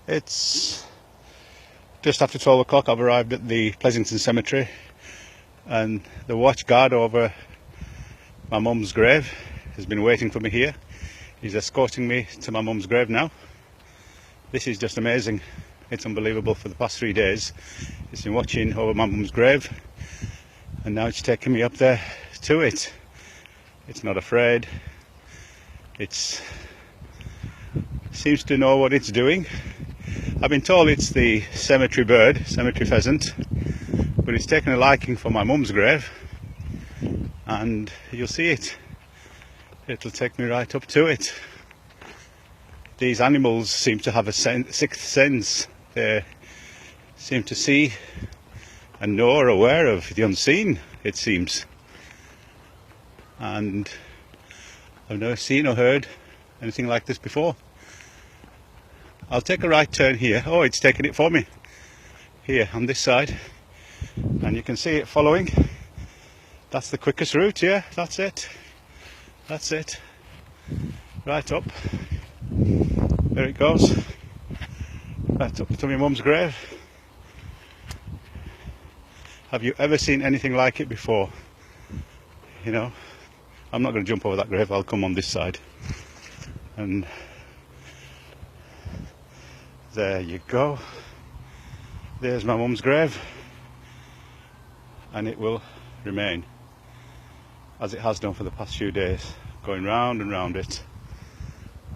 It's just after 12 o'clock. I've arrived at the Pleasington Cemetery, and the watch guard over my mum's grave has been waiting for me here. He's escorting me to my mum's grave now. This is just amazing. It's unbelievable. For the past 3 days he's been watching over my mum's grave, and now it's taking me up there to it. It's not afraid. It seems to know what it's doing. I've been told it's the cemetery bird, cemetery pheasant, but it's taken a liking for my mum's grave, and you'll see it. It'll take me right up to it. These animals seem to have a sixth sense. They seem to see and know or aware of the unseen, it seems. And I've never seen or heard anything like this before. I'll take a right turn here. Oh, it's taking it for me. Here on this side. And you can see it following. That's the quickest route, yeah, that's it. That's it. Right up. There it goes. Right up to my mum's grave. Have you ever seen anything like it before? You know, I'm not going to jump over that grave. I'll come on this side. And there you go. There's my mum's grave, and it will remain as it has done for the past few days, going round and round it.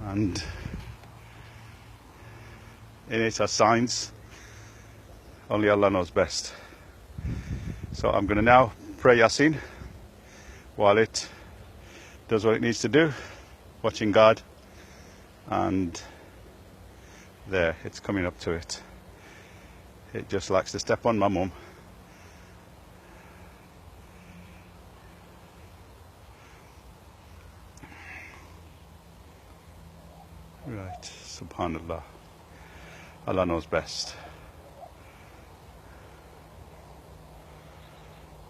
And in it are signs. Only Allah knows best. So I'm going to now pray Yasin while it does what it needs to do, watching God. And there, it's coming up to it. It just likes to step on my mum. Right, subhanallah. Allah knows best.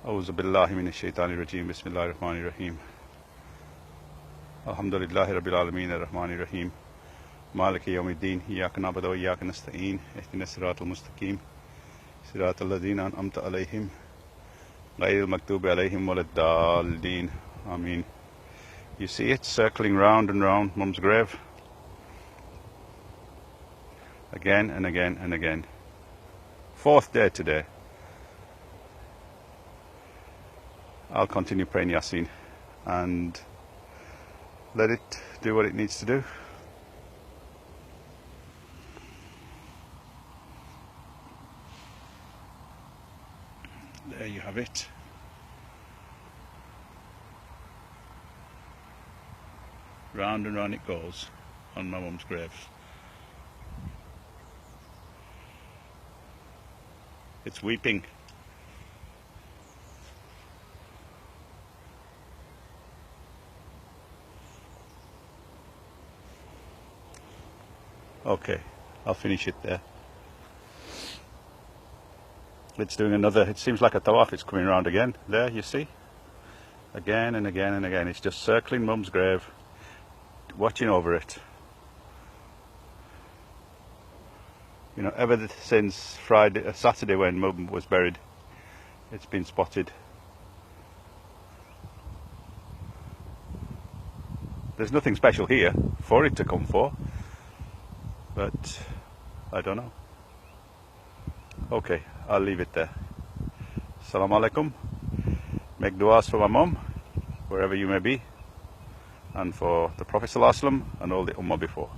A'udhu billahi minash shaitani rajim. Bismillahir rahmanir rahim. Alhamdulillahi rabbil alameen ar-rahmanir rahim. Maliki yawmiddin. Iyyaka na'budu wa iyyaka nasta'in. Ihdinas siratal mustaqim. Siratal ladzina an'amta alayhim ghayril maghdubi alayhim waladdallin. Ameen. You see it circling round and round mum's grave. Again and again and again. 4th day today. I'll continue praying Yasin and let it do what it needs to do. There you have it. Round and round it goes on my mum's grave. It's weeping. Okay, I'll finish it there. It's doing another, it seems like a tawaf. It's coming around again. There, you see? Again and again and again. It's just circling mum's grave, watching over it. You know, ever since Saturday when mum was buried, it's been spotted. There's nothing special here for it to come for, but I don't know. Okay, I'll leave it there. Assalamu alaikum. Make du'as for my mum, wherever you may be, and for the Prophet ﷺ and all the ummah before.